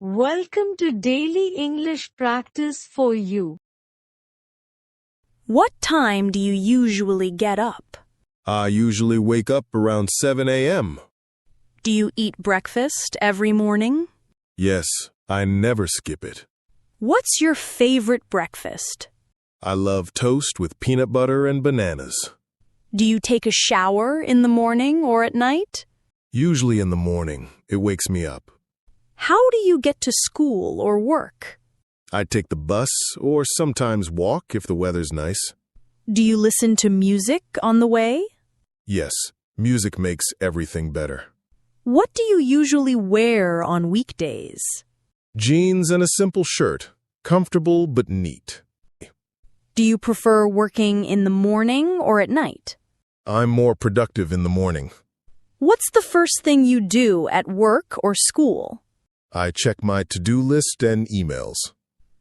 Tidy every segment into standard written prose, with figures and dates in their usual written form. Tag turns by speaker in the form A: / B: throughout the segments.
A: Welcome to Daily English Practice for You.
B: What time do you usually get up?
C: I usually wake up around 7 a.m.
B: Do you eat breakfast every morning?
C: Yes, I never skip it.
B: What's your favorite breakfast?
C: I love toast with peanut butter and bananas.
B: Do you take a shower in the morning or at night?
C: Usually in the morning, it wakes me up.
B: How do you get to school or work?
C: I take the bus or sometimes walk if the weather's nice.
B: Do you listen to music on the way?
C: Yes, music makes everything better.
B: What do you usually wear on weekdays?
C: Jeans and a simple shirt, comfortable but neat.
B: Do you prefer working in the morning or at night?
C: I'm more productive in the morning.
B: What's the first thing you do at work or school?
C: I check my to-do list and emails.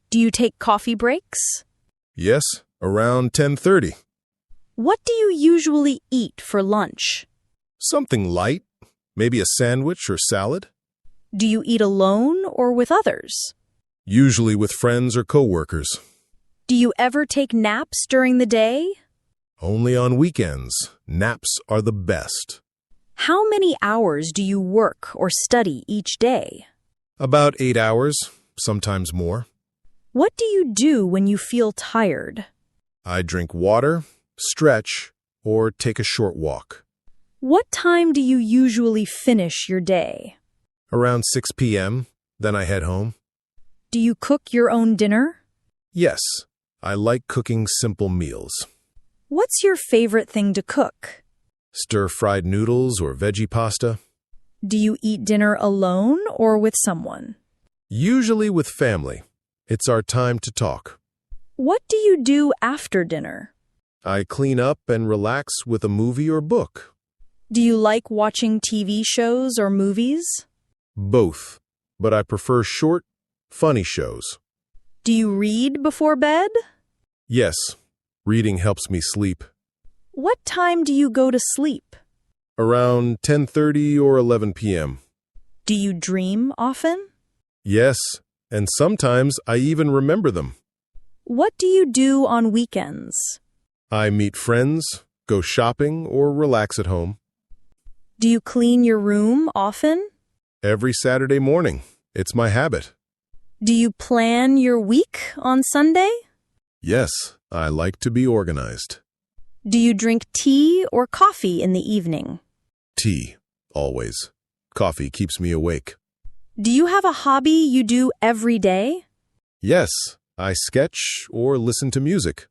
B: Do you take coffee breaks?
C: Yes, around 10:30.
B: What do you usually eat for lunch?
C: Something light, maybe a sandwich or salad.
B: Do you eat alone or with others?
C: Usually with friends or coworkers.
B: Do you ever take naps during the day?
C: Only on weekends. Naps are the best.
B: How many hours do you work or study each day?
C: About 8 hours, sometimes more.
B: What do you do when you feel tired?
C: I drink water, stretch, or take a short walk.
B: What time do you usually finish your day?
C: Around 6 p.m., then I head home.
B: Do you cook your own dinner?
C: Yes, I like cooking simple meals.
B: What's your favorite thing to cook?
C: Stir-fried noodles or veggie pasta.
B: Do you eat dinner alone or with someone?
C: Usually with family. It's our time to talk.
B: What do you do after dinner?
C: I clean up and relax with a movie or book.
B: Do you like watching TV shows or movies?
C: Both, but I prefer short, funny shows.
B: Do you read before bed?
C: Yes, reading helps me sleep.
B: What time do you go to sleep?
C: Around 10:30 or 11 p.m.
B: Do you dream often?
C: Yes, and sometimes I even remember them.
B: What do you do on weekends?
C: I meet friends, go shopping, or relax at home.
B: Do you clean your room often?
C: Every Saturday morning. It's my habit.
B: Do you plan your week on Sunday?
C: Yes, I like to be organized.
B: Do you drink tea or coffee in the evening?
C: Tea, always. Coffee keeps me awake.
B: Do you have a hobby you do every day?
C: Yes, I sketch or listen to music.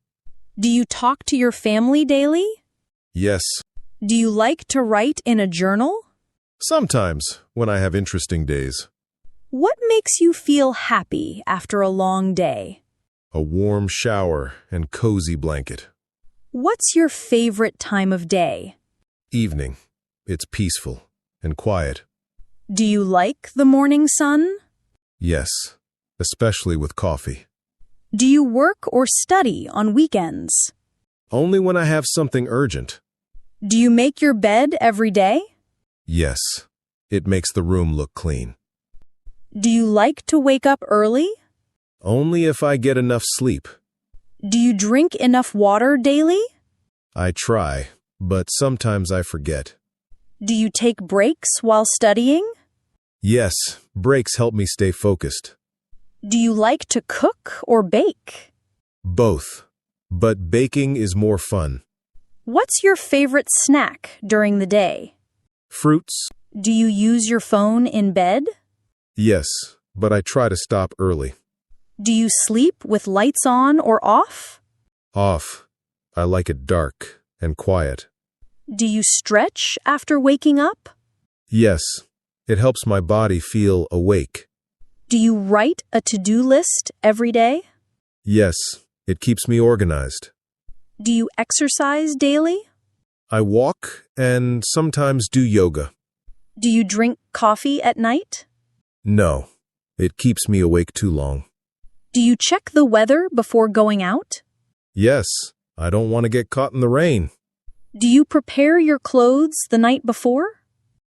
B: Do you talk to your family daily?
C: Yes,
B: Do you like to write in a journal?
C: sometimes when I have interesting days.
B: What makes you feel happy after a long day?
C: A warm shower and cozy blanket.
B: What's your favorite time of day?
C: Evening. It's peaceful and quiet.
B: Do you like the morning sun?
C: Yes, especially with coffee.
B: Do you work or study on weekends?
C: Only when I have something urgent.
B: Do you make your bed every day?
C: Yes, it makes the room look clean.
B: Do you like to wake up early?
C: Only if I get enough sleep.
B: Do you drink enough water daily?
C: I try, but sometimes I forget.
B: Do you take breaks while studying?
C: Yes, breaks help me stay focused.
B: Do you like to cook or bake?
C: Both, but baking is more fun.
B: What's your favorite snack during the day?
C: Fruits?
B: Do you use your phone in bed?
C: Yes, but I try to stop early.
B: Do you sleep with lights on or off?
C: Off. I like it dark and quiet.
B: Do you stretch after waking up?
C: Yes, it helps my body feel awake.
B: Do you write a to-do list every day?
C: Yes, it keeps me organized.
B: Do you exercise daily?
C: I walk and sometimes do yoga.
B: Do you drink coffee at night?
C: No, it keeps me awake too long.
B: Do you check the weather before going out?
C: Yes, I don't want to get caught in the rain.
B: Do you prepare your clothes the night before?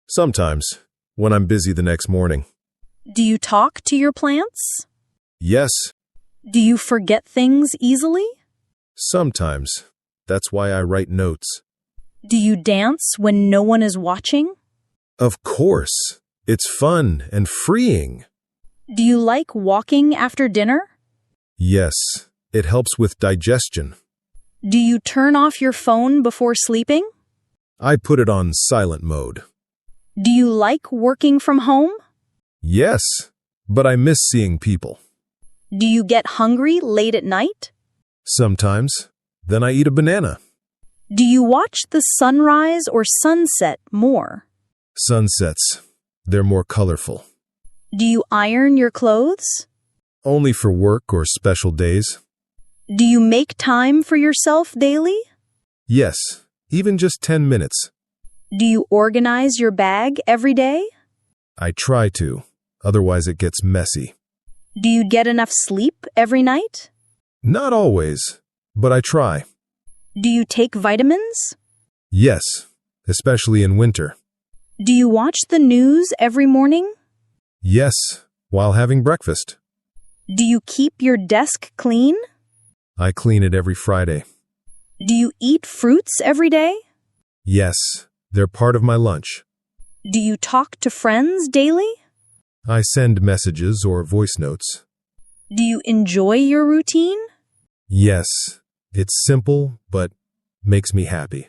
C: Sometimes, when I'm busy the next morning.
B: Do you talk to your plants?
C: Yes,
B: Do you forget things easily?
C: sometimes. That's why I write notes.
B: Do you dance when no one is watching?
C: Of course. It's fun and freeing.
B: Do you like walking after dinner?
C: Yes, it helps with digestion.
B: Do you turn off your phone before sleeping?
C: I put it on silent mode.
B: Do you like working from home?
C: Yes, but I miss seeing people.
B: Do you get hungry late at night?
C: Sometimes. Then I eat a banana.
B: Do you watch the sunrise or sunset more?
C: Sunsets. They're more colorful.
B: Do you iron your clothes?
C: Only for work or special days.
B: Do you make time for yourself daily?
C: Yes, even just 10 minutes.
B: Do you organize your bag every day?
C: I try to. Otherwise it gets messy.
B: Do you get enough sleep every night?
C: Not always, but I try.
B: Do you take vitamins?
C: Yes, especially in winter.
B: Do you watch the news every morning?
C: Yes, while having breakfast.
B: Do you keep your desk clean?
C: I clean it every Friday.
B: Do you eat fruits every day?
C: Yes, they're part of my lunch.
B: Do you talk to friends daily?
C: I send messages or voice notes.
B: Do you enjoy your routine?
C: Yes, it's simple, but makes me happy.